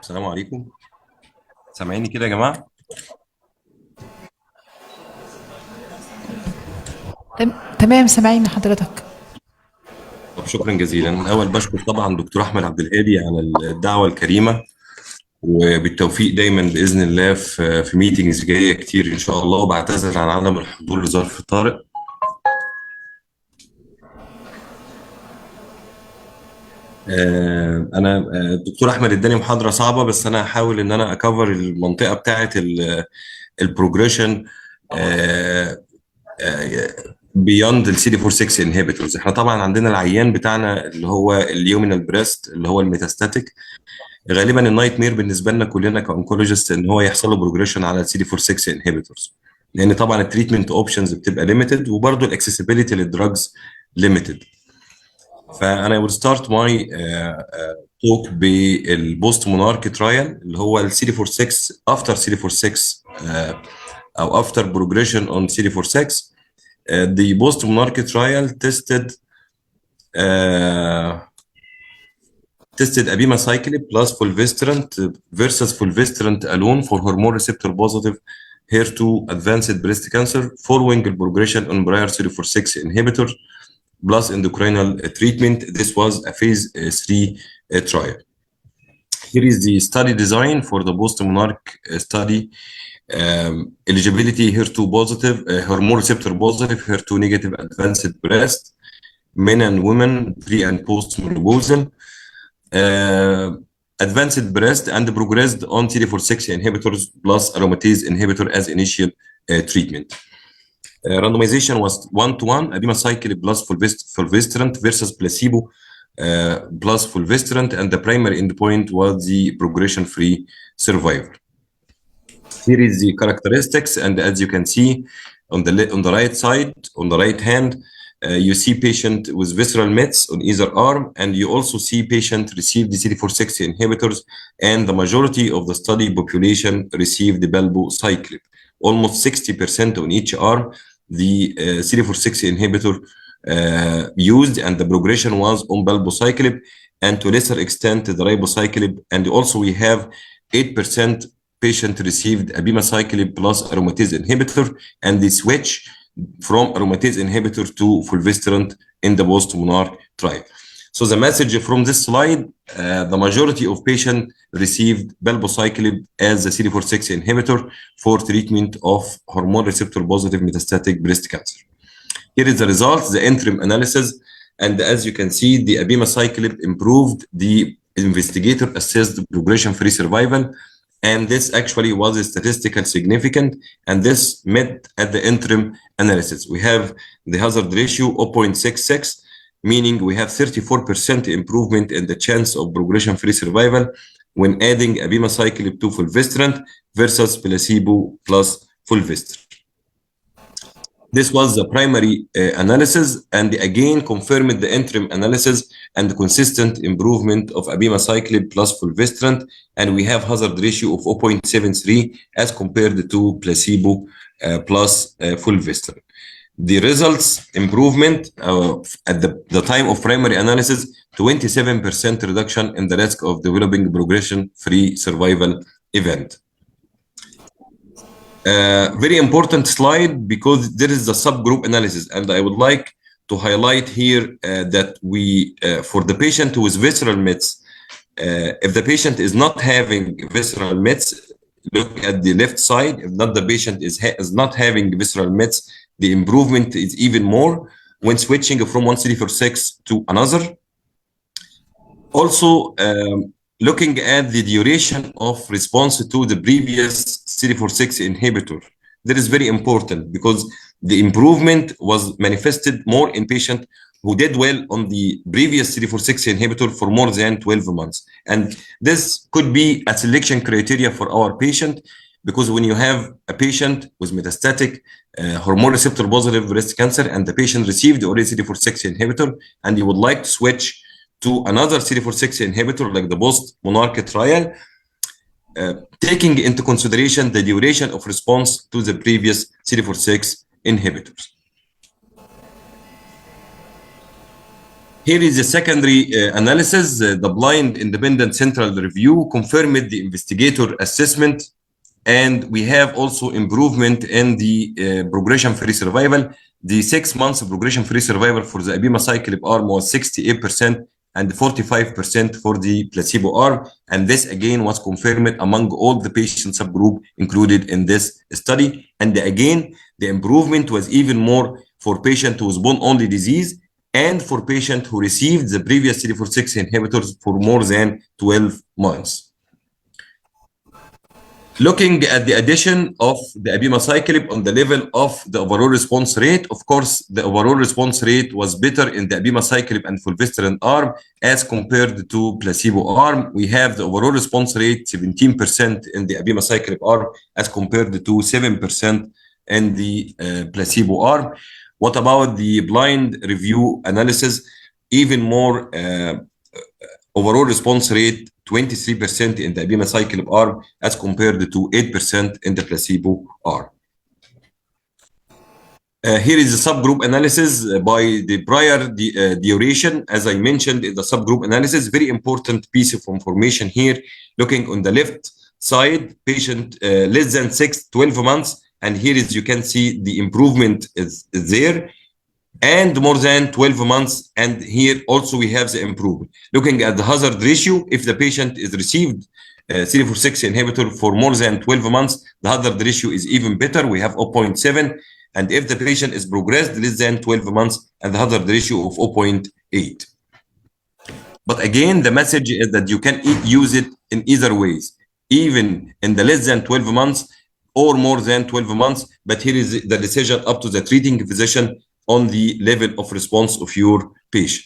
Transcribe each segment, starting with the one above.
السلام عليكم. سامعيني كده يا جماعة؟ تمام، سامعين حضرتك. طب شكرا جزيلا. الأول بشكر طبعا دكتور أحمد عبد الهادي على الدعوة الكريمة، وبالتوفيق دايما بإذن الله في ميتينجز جاية كتير إن شاء الله، وبعتذر عن عدم الحضور لظرف طارئ. أنا الدكتور أحمد اداني محاضرة صعبة، بس أنا هحاول إن أنا أكفر المنطقة بتاعة البروجريشن بيوند السي دي 46 انهبيتورز. احنا طبعا عندنا العيان بتاعنا اللي هو اليومينال بريست اللي هو الميتاستاتيك. غالبا النايت مير بالنسبه لنا كلنا كاونكولوجيست ان هو يحصل له بروجريشن على السي دي 46 انهبيتورز، لان طبعا التريتمنت اوبشنز بتبقى ليميتد، وبرده الاكسسبيليتي للدراجز ليميتد. فانا ويل ستارت ماي توك بالبوست مونارك ترايل اللي هو السي دي 46 افتر سي دي 46 او افتر بروجريشن اون سي دي 46. The post-monarch trial tested abemaciclib plus fulvestrant versus fulvestrant alone for hormone receptor positive HER2 advanced breast cancer following progression on prior CD46 inhibitor plus endocrinal treatment. This was a phase 3 trial. Here is the study design for the post-monarch study. Eligibility HER2 positive, hormone receptor positive, HER2 negative advanced breast, men and women pre and post menopausal, advanced breast and progressed on CD46 inhibitors plus aromatase inhibitor as initial treatment. Randomization was 1-to-1, abemaciclib plus fulvestrant versus placebo plus fulvestrant, and the primary endpoint was the progression-free survival. Here is the characteristics, and as you can see on the right side, on the right hand, you see patient with visceral mets on either arm, and you also see patient received the CD46 inhibitors, and the majority of the study population received the palbociclib. Almost 60% on each arm, the CD46 inhibitor used, and the progression was on palbociclib, and to a lesser extent the ribociclib, and also we have 8% patient received abemaciclib plus aromatase inhibitor, and they switch from aromatase inhibitor to fulvestrant in the post-monarch trial. So the message from this slide, the majority of patients received palbociclib as the CD46 inhibitor for treatment of hormone receptor positive metastatic breast cancer. Here is the results, the interim analysis, and as you can see, the abemaciclib improved the investigator-assessed progression-free survival, and this actually was statistically significant, and this met at the interim analysis. We have the hazard ratio 0.66, meaning we have 34% improvement in the chance of progression-free survival when adding abemaciclib to fulvestrant versus placebo plus fulvestrant. This was the primary analysis, and again confirmed the interim analysis and the consistent improvement of abemaciclib plus fulvestrant, and we have hazard ratio of 0.73 as compared to placebo plus fulvestrant. The results improvement at the time of primary analysis, 27% reduction in the risk of developing progression-free survival event. Very important slide because there is a subgroup analysis, and I would like to highlight here that we, for the patient who is visceral mets, if the patient is not having visceral mets, look at the left side. If not, the patient is not having visceral mets, the improvement is even more when switching from one CD46 to another. Also, looking at the duration of response to the previous CD46 inhibitor, that is very important because the improvement was manifested more in patient who did well on the previous CD46 inhibitor for more than 12 months. And this could be a selection criteria for our patient, because when you have a patient with metastatic hormone receptor positive breast cancer and the patient received already CD46 inhibitor and you would like to switch to another CD46 inhibitor like the post-monarch trial, taking into consideration the duration of response to the previous CD46 inhibitors. Here is the secondary analysis. The blind independent central review confirmed the investigator assessment, and we have also improvement in the progression-free survival. The 6 months progression-free survival for the abemaciclib arm was 68% and 45% for the placebo arm. And this again was confirmed among all the patient subgroup included in this study. And again, the improvement was even more for patient with bone-only disease and for patient who received the previous CD46 inhibitors for more than 12 months. Looking at the addition of the abemaciclib on the level of the overall response rate, of course, the overall response rate was better in the abemaciclib and fulvestrant arm as compared to placebo arm. We have the overall response rate 17% in the abemaciclib arm as compared to 7% in the placebo arm. What about the blind review analysis? Even more overall response rate 23% in the abemaciclib arm as compared to 8% in the placebo arm. Here is the subgroup analysis by the prior duration. As I mentioned in the subgroup analysis, very important piece of information here. Looking on the left side, patient less than 12 months, and here is you can see the improvement is there. And more than 12 months, and here also we have the improvement. Looking at the hazard ratio, if the patient is received CD46 inhibitor for more than 12 months, the hazard ratio is even better. We have 0.7, and if the patient is progressed less than 12 months, and the hazard ratio of 0.8. But again, the message is that you can use it in either ways, even in the less than 12 months or more than 12 months. But here is the decision up to the treating physician on the level of response of your patient,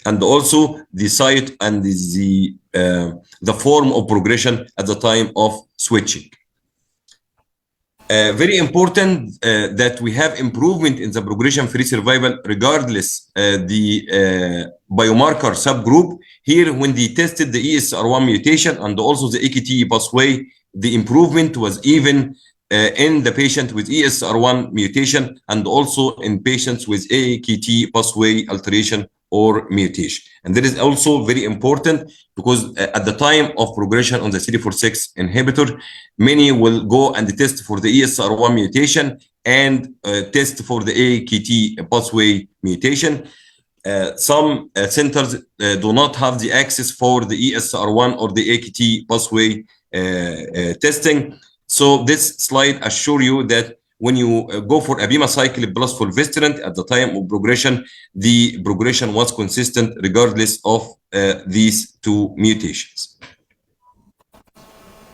and also the site and the form of progression at the time of switching. Very important that we have improvement in the progression-free survival regardless the biomarker subgroup. Here, when they tested the ESR1 mutation and also the AKT pathway, the improvement was even in the patient with ESR1 mutation and also in patients with AKT pathway alteration or mutation. And that is also very important because at the time of progression on the CD46 inhibitor, many will go and test for the ESR1 mutation and test for the AKT pathway mutation. Some centers do not have the access for the ESR1 or the AKT pathway testing. So this slide assures you that when you go for abemaciclib plus fulvestrant at the time of progression, the progression was consistent regardless of these two mutations.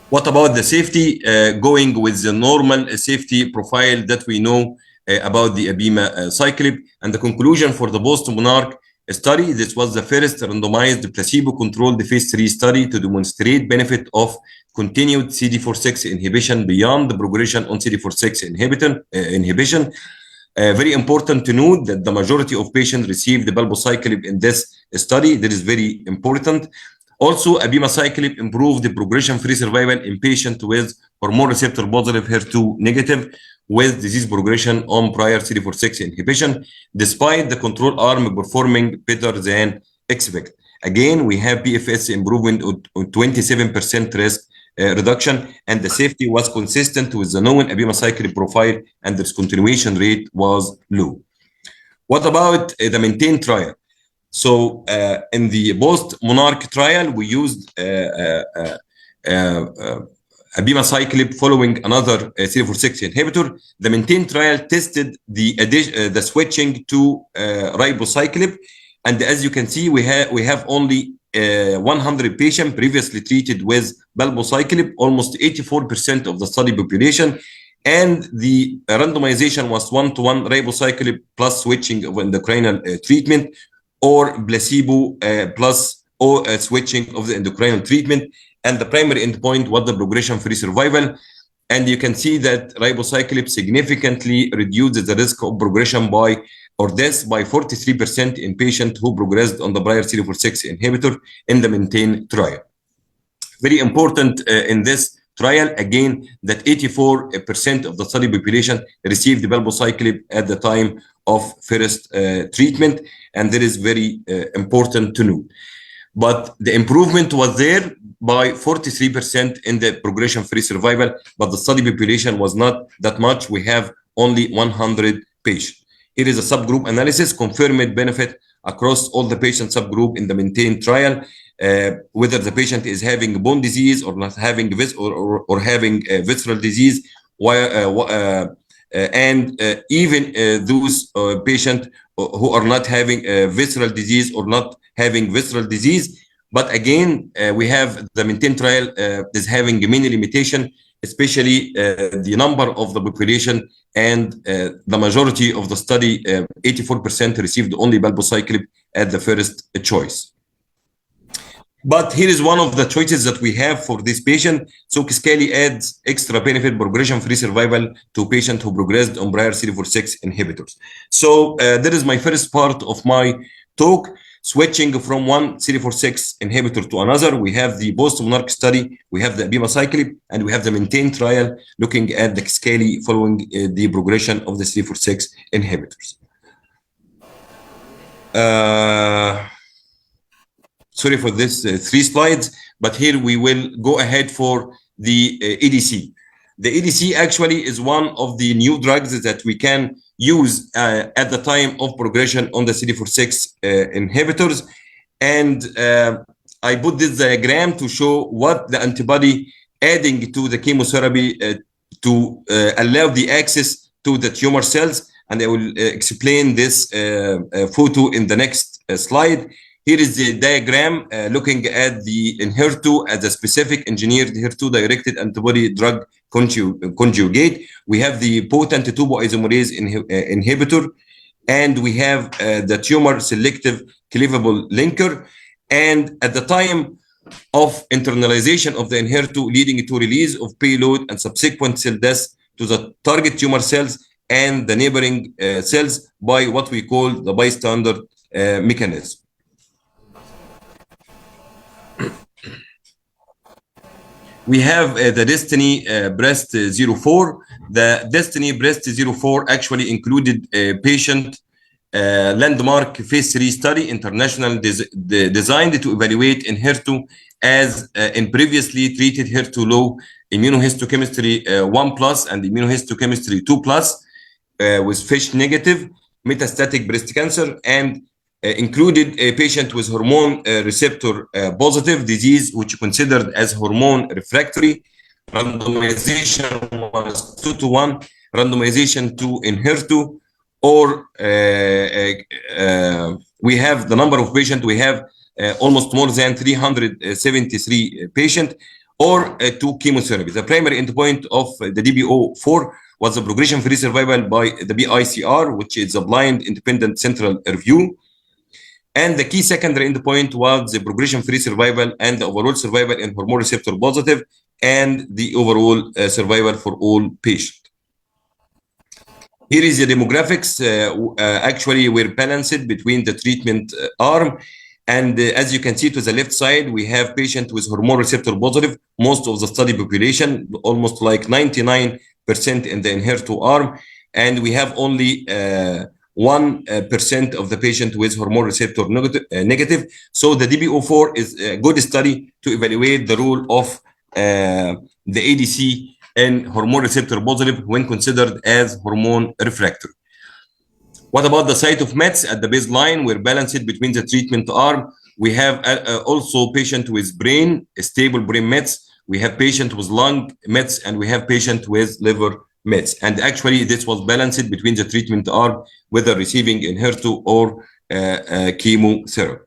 What about the safety? Going with the normal safety profile that we know about the abemaciclib, and the conclusion for the post-monarch study, this was the first randomized placebo-controlled phase 3 study to demonstrate benefit of continued CD46 inhibition beyond the progression on CD46 inhibition. Very important to note that the majority of patients received the palbociclib in this study. That is very important. Also, abemaciclib improved the progression-free survival in patients with hormone receptor positive HER2 negative with disease progression on prior CD46 inhibition, despite the control arm performing better than expected. Again, we have PFS improvement on 27% risk reduction, and the safety was consistent with the known abemaciclib profile, and the discontinuation rate was low. What about the maintain trial? So in the post-monarch trial, we used abemaciclib following another CD46 inhibitor. The maintain trial tested the switching to ribociclib, and as you can see, we have only 100 patients previously treated with palbociclib, almost 84% of the study population, and the randomization was 1-to-1 ribociclib plus switching of endocrinal treatment, or placebo plus or switching of the endocrinal treatment. And the primary endpoint was the progression-free survival. And you can see that ribociclib significantly reduced the risk of progression or death by 43% in patients who progressed on the prior CD46 inhibitor in the maintain trial. Very important in this trial, again, that 84% of the study population received palbociclib at the time of first treatment, and that is very important to know. But the improvement was there by 43% in the progression-free survival, but the study population was not that much. We have only 100 patients. Here is a subgroup analysis, confirmed benefit across all the patient subgroup in the maintained trial, whether the patient is having bone disease or not having or having visceral disease, and even those patients who are not having visceral disease or not having visceral disease. But again, we have the maintained trial is having many limitation, especially the number of the population, and the majority of the study, 84% received only palbociclib at the first choice. But here is one of the choices that we have for this patient. So Kisqali adds extra benefit progression-free survival to patient who progressed on prior CD46 inhibitors. So that is my first part of my talk. Switching from one CD46 inhibitor to another, we have the post-monarch study, we have the abemaciclib, and we have the maintained trial looking at the Kisqali following the progression of the CD46 inhibitors. Sorry for this 3 slides, but here we will go ahead for the ADC. The ADC actually is one of the new drugs that we can use at the time of progression on the CD46 inhibitors. And I put this diagram to show what the antibody adding to the chemotherapy to allow the access to the tumor cells. And I will explain this photo in the next slide. Here is the diagram looking at the HER2 as a specific engineered HER2-directed antibody drug conjugate. We have the potent topoisomerase inhibitor, and we have the tumor selective cleavable linker. And at the time of internalization of the HER2 leading to release of payload and subsequent cell death to the target tumor cells and the neighboring cells by what we call the bystander mechanism. We have the Destiny Breast 04. The Destiny Breast 04 actually included a patient landmark phase 3 study, international designed to evaluate HER2 as in previously treated HER2 low immunohistochemistry 1+ and immunohistochemistry 2+ with FISH negative metastatic breast cancer, and included a patient with hormone receptor positive disease, which considered as hormone refractory. Randomization was 2:1, randomization to HER2, or we have the number of patients, we have almost more than 373 patients, or to chemotherapy. The primary endpoint of the DB04 was the progression-free survival by the BICR, which is a blind independent central review. And the key secondary endpoint was the progression-free survival and the overall survival in hormone receptor positive and the overall survival for all patients. Here is the demographics. Actually, we're balanced between the treatment arm. And as you can see to the left side, we have patients with hormone receptor positive, most of the study population, almost like 99% in the HER2 arm. And we have only 1% of the patient with hormone receptor negative. So the DB04 is a good study to evaluate the role of the ADC in hormone receptor positive when considered as hormone refractory. What about the site of METs at the baseline? We're balanced between the treatment arm. We have also patient with brain, stable brain METs. We have patient with lung METs, and we have patient with liver METs. And actually, this was balanced between the treatment arm, whether receiving HER2 or chemotherapy.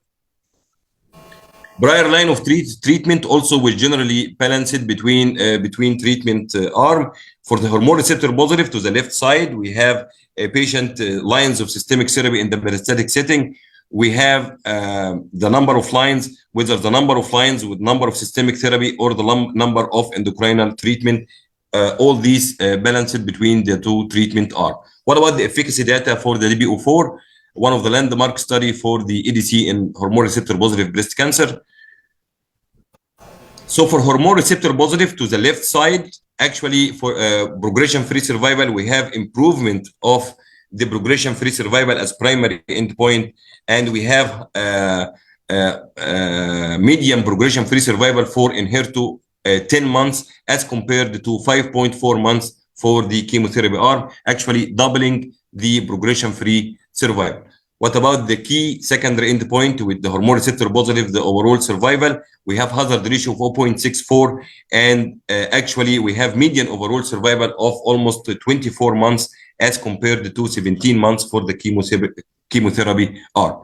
Prior line of treatment also was generally balanced between treatment arm. For the hormone receptor positive, to the left side, we have a patient lines of systemic therapy in the metastatic setting. We have the number of lines, whether the number of lines with number of systemic therapy or the number of endocrinal treatment. All these balanced between the two treatment arm. What about the efficacy data for the DB04? One of the landmark study for the ADC in hormone receptor positive breast cancer. So for hormone receptor positive, to the left side, actually for progression-free survival, we have improvement of the progression-free survival as primary endpoint, and we have median progression-free survival for Enhertu 10 months as compared to 5.4 months for the chemotherapy arm, actually doubling the progression-free survival. What about the key secondary endpoint with the hormone receptor positive, the overall survival? We have hazard ratio of 0.64, and actually we have median overall survival of almost 24 months as compared to 17 months for the chemotherapy arm.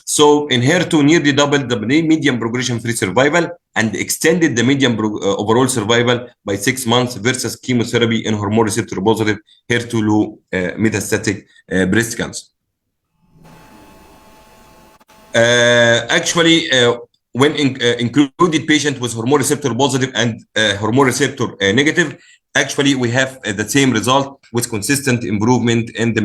So Enhertu nearly doubled the median progression-free survival and extended the median overall survival by 6 months versus chemotherapy in hormone receptor positive HER2-low metastatic breast cancer. Actually, when included patient with hormone receptor positive and hormone receptor negative, actually we have the same result with consistent improvement in the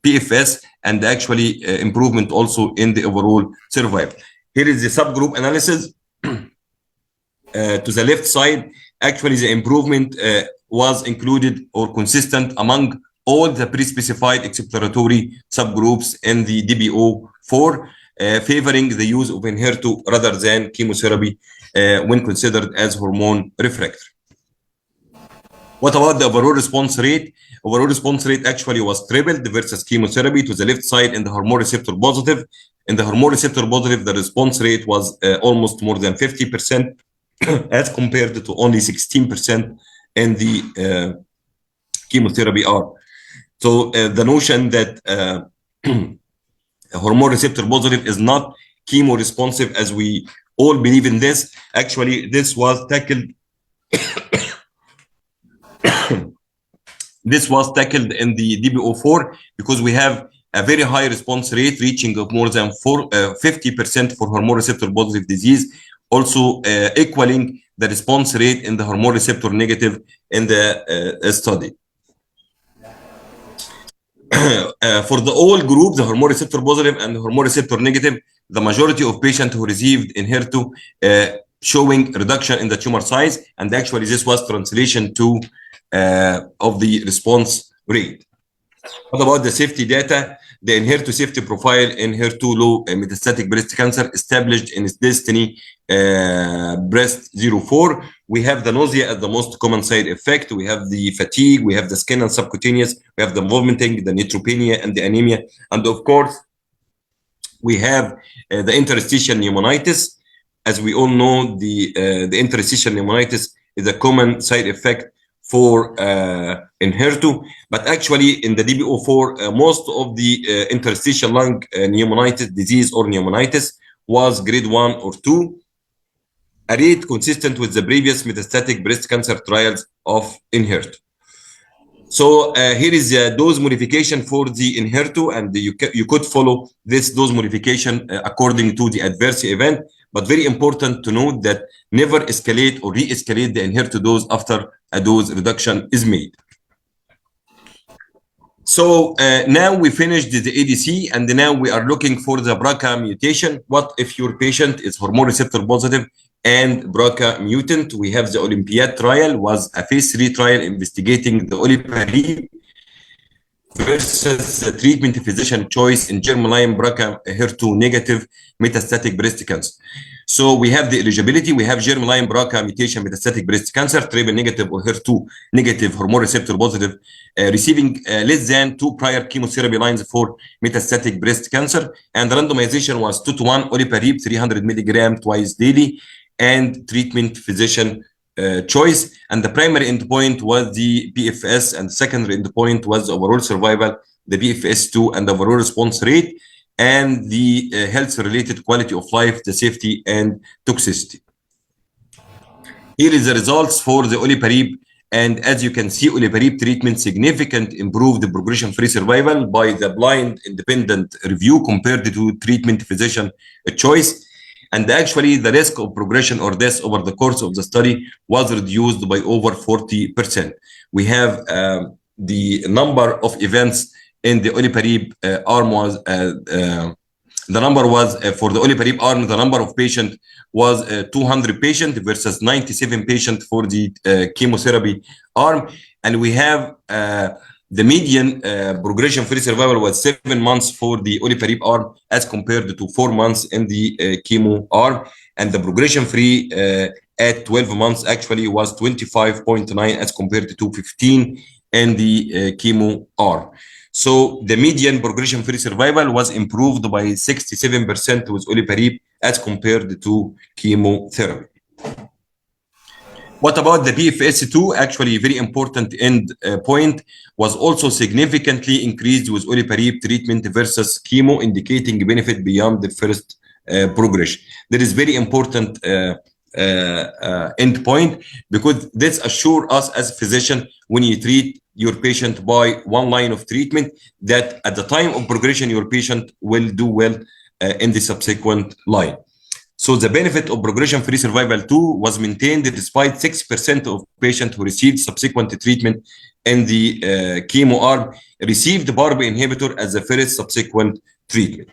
PFS and actually improvement also in the overall survival. Here is the subgroup analysis. To the left side, actually the improvement was included or consistent among all the pre-specified exploratory subgroups in the DB04, favoring the use of Enhertu rather than chemotherapy when considered as hormone refractory. What about the overall response rate? Overall response rate actually was tripled versus chemotherapy to the left side in the hormone receptor positive. In the hormone receptor positive, the response rate was almost more than 50% as compared to only 16% in the chemotherapy arm. So the notion that hormone receptor positive is not chemo responsive, as we all believe in this, actually this was tackled this was tackled in the DB04 because we have a very high response rate reaching of more than 50% for hormone receptor positive disease, also equaling the response rate in the hormone receptor negative in the study. For the all groups, the hormone receptor positive and the hormone receptor negative, the majority of patients who received Enhertu showing reduction in the tumor size, and actually this was translation to of the response rate. What about the safety data? The Enhertu safety profile in HER2-low metastatic breast cancer established in its Destiny Breast 04. We have the nausea as the most common side effect. We have the fatigue. We have the skin and subcutaneous. We have the vomiting, the neutropenia, and the anemia. And of course, we have the interstitial pneumonitis. As we all know, the interstitial pneumonitis is a common side effect for Enhertu, but actually in the DB04, most of the interstitial lung pneumonitis disease or pneumonitis was grade 1 or 2, a rate consistent with the previous metastatic breast cancer trials of Enhertu. So here is a dose modification for the Enhertu, and you could follow this dose modification according to the adverse event. But very important to note that never escalate or re-escalate the Enhertu dose after a dose reduction is made. So now we finished the ADC, and now we are looking for the BRCA mutation. What if your patient is hormone receptor positive and BRCA mutant? We have the Olympiad trial, was a phase 3 trial investigating the Oliparib versus the treatment physician choice in germline BRCA HER2 negative metastatic breast cancer. So we have the eligibility. We have germline BRCA mutation metastatic breast cancer, triple negative or HER2 negative hormone receptor positive, receiving less than 2 prior chemotherapy lines for metastatic breast cancer. And the randomization was 2:1 Oliparib 300 milligram twice daily and treatment physician choice. And the primary endpoint was the PFS, and the secondary endpoint was overall survival, the PFS2, and the overall response rate, and the health-related quality of life, the safety and toxicity. Here is the results for the Oliparib, and as you can see, Oliparib treatment significantly improved the progression-free survival by the blind independent review compared to treatment physician choice. And actually, the risk of progression or death over the course of the study was reduced by over 40%. We have the number of events in the Oliparib arm was the number was for the Oliparib arm, the number of patients was 200 patients versus 97 patients for the chemotherapy arm. And we have The median progression-free survival was 7 months for the olaparib arm as compared to 4 months in the chemo arm, and the progression-free at 12 months actually was 25.9 as compared to 15 in the chemo arm. So the median progression-free survival was improved by 67% with olaparib as compared to chemotherapy. What about the PFS2? Actually, very important end point was also significantly increased with olaparib treatment versus chemo, indicating benefit beyond the first progression. That is very important end point, because this assures us as a physician when you treat your patient by one line of treatment that at the time of progression your patient will do well in the subsequent line. So the benefit of progression-free survival 2 was maintained despite 6% of patients who received subsequent treatment in the chemo arm received PARP inhibitor as the first subsequent treatment.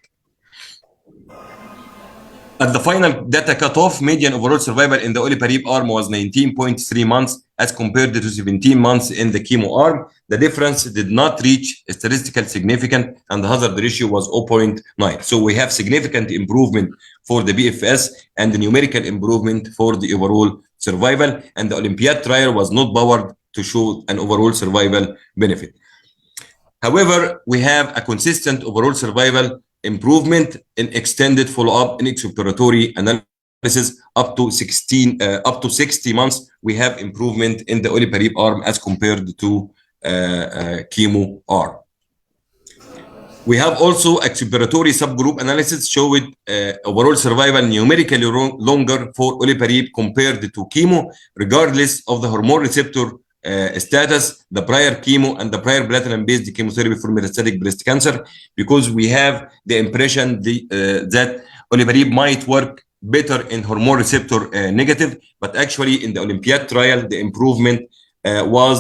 At the final data cutoff, median overall survival in the olaparib arm was 19.3 months as compared to 17 months in the chemo arm. The difference did not reach statistical significance and the hazard ratio was 0.9. So we have significant improvement for the PFS and the numerical improvement for the overall survival, and the Olympiad trial was not powered to show an overall survival benefit. However, we have a consistent overall survival improvement in extended follow-up in exploratory analysis up to 60 months. We have improvement in the olaparib arm as compared to chemo arm. We have also exploratory subgroup analysis showed overall survival numerically longer for olaparib compared to chemo, regardless of the hormone receptor status, the prior chemo and the prior platinum-based chemotherapy for metastatic breast cancer, because we have the impression that olaparib might work better in hormone receptor negative, but actually in the Olympiad trial, the improvement was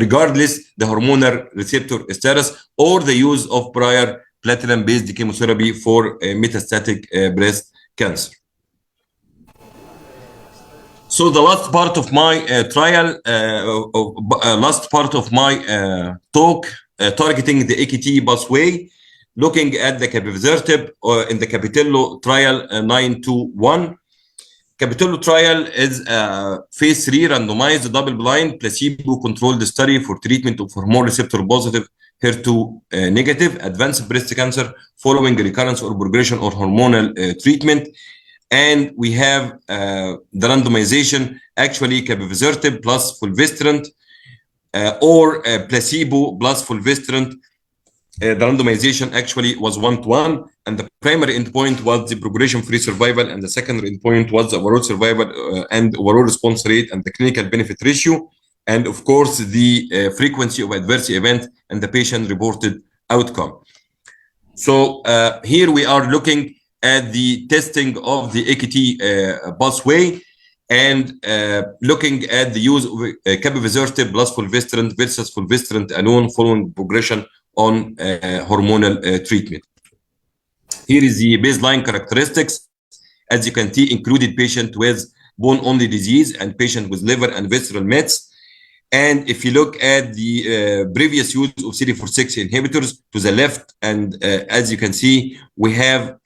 regardless the hormonal receptor status or the use of prior platinum-based chemotherapy for metastatic breast cancer. So the last part of my talk targeting the AKT pathway, looking at the capivasertib in the CAPItello trial 921. CAPItello trial is a phase 3 randomized double-blind placebo-controlled study for treatment of hormone receptor positive HER2 negative advanced breast cancer following recurrence or progression or hormonal treatment. And we have the randomization, actually capivasertib plus fulvestrant or placebo plus fulvestrant. The randomization actually was 1-to-1, and the primary endpoint was the progression-free survival, and the secondary endpoint was the overall survival and overall response rate and the clinical benefit ratio, and of course the frequency of adverse events and the patient-reported outcome. So here we are looking at the testing of the AKT pathway and looking at the use of capivasertib plus fulvestrant versus fulvestrant alone following progression on hormonal treatment. Here is the baseline characteristics. As you can see, included patient with bone-only disease and patient with liver and visceral mets. And if you look at the previous use of CD46 inhibitors to the left, and as you can see, we have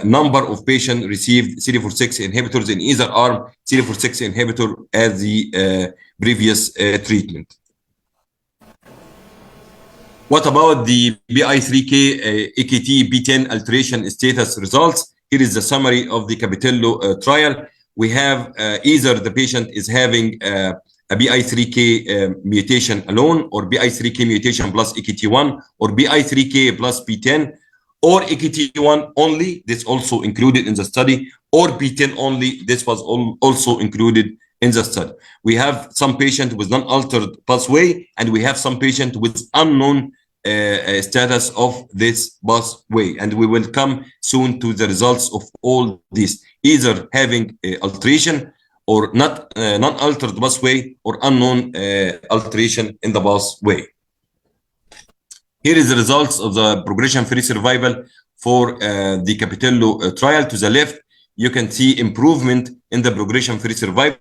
number of patients received CD46 inhibitors in either arm, CD46 inhibitor as the previous treatment. What about the PI3K AKT B10 alteration status results? Here is the summary of the CAPItello trial. We have either the patient is having a PI3K mutation alone, or PI3K mutation plus AKT1, or PI3K plus P10, or AKT1 only, this also included in the study, or P10 only, this was also included in the study. We have some patient with non-altered pathway, and we have some patient with unknown status of this pathway, and we will come soon to the results of all these, either having alteration or not non-altered pathway or unknown alteration in the pathway. Here is the results of the progression-free survival for the CAPItello trial. To the left, you can see improvement in the progression-free survival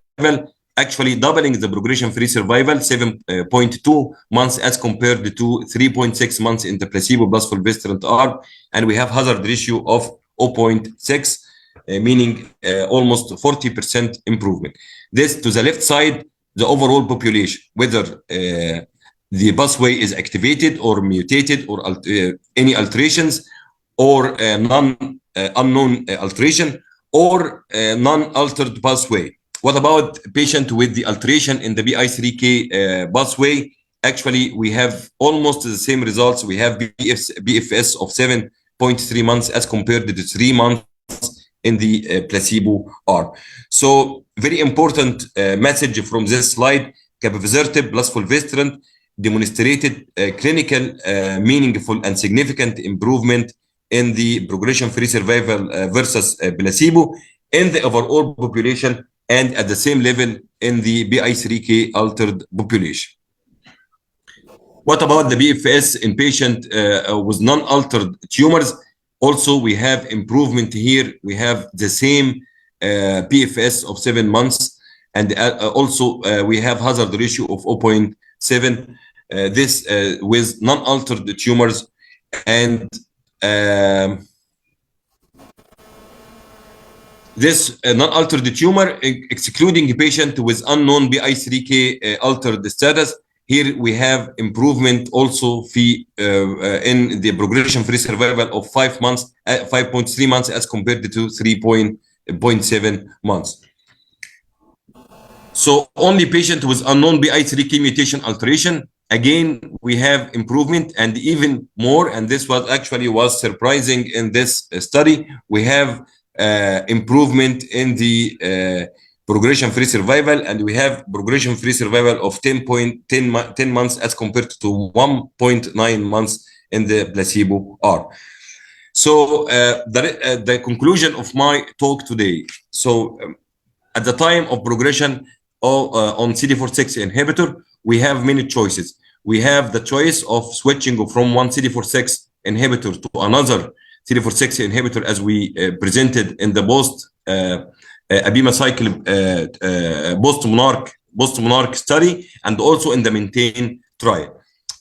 actually doubling the progression-free survival, 7.2 months as compared to 3.6 months in the placebo plus fulvestrant arm, and we have hazard ratio of 0.6, meaning almost 40% improvement. This to the left side, the overall population, whether the pathway is activated or mutated or any alterations, or unknown alteration, or non-altered pathway. What about patient with the alteration in the PI3K pathway? Actually, we have almost the same results. We have BFS of 7.3 months as compared to 3 months in the placebo arm. So very important message from this slide: capivasertib plus fulvestrant demonstrated clinical meaningful and significant improvement in the progression-free survival versus placebo in the overall population, and at the same level in the PI3K altered population. What about the BFS in patient with non-altered tumors? Also, we have improvement here. We have the same PFS of 7 months, and also we have hazard ratio of 0.7. This with non-altered tumors, and this non-altered tumor, excluding patient with unknown PI3K altered status. Here we have improvement also in the progression-free survival of 5 months, 5.3 months as compared to 3.7 months. So only patient with unknown PI3K mutation alteration, again, we have improvement, and even more, and this was actually surprising in this study. We have improvement in the progression-free survival, and we have progression-free survival of 10 months as compared to 1.9 months in the placebo arm. So the conclusion of my talk today. So at the time of progression on CD46 inhibitor, we have many choices. We have the choice of switching from one CD46 inhibitor to another CD46 inhibitor, as we presented in the abemaciclib post-monarch study, and also in the maintain trial.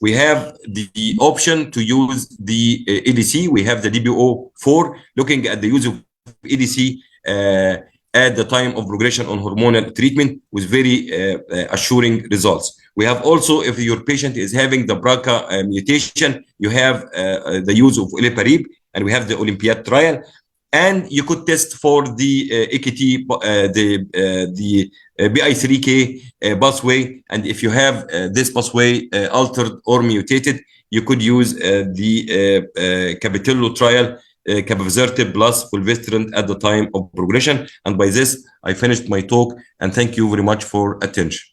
We have the option to use the ADC. We have the DB04, looking at the use of ADC at the time of progression on hormonal treatment with very assuring results. We have also, if your patient is having the BRCA mutation, you have the use of olaparib, and we have the Olympiad trial. And you could test for the AKT, the PI3K pathway, and if you have this pathway altered or mutated, you could use the Capitello trial, capivasertib plus fulvestrant at the time of progression. And by this, I finished my talk, and thank you very much for attention.